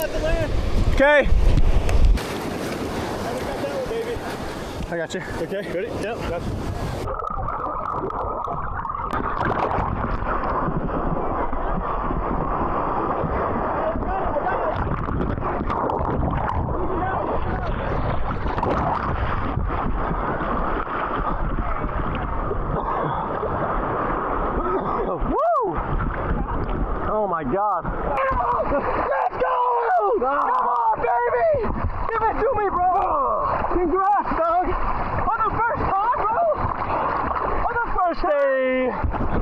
Okay. I got that one, baby. I got you. Okay, ready? Yep. Got you. Woo! Oh my God. Let's go! Come on, baby! Give it to me, bro! Congrats, dog! On the first time, bro! On the first day!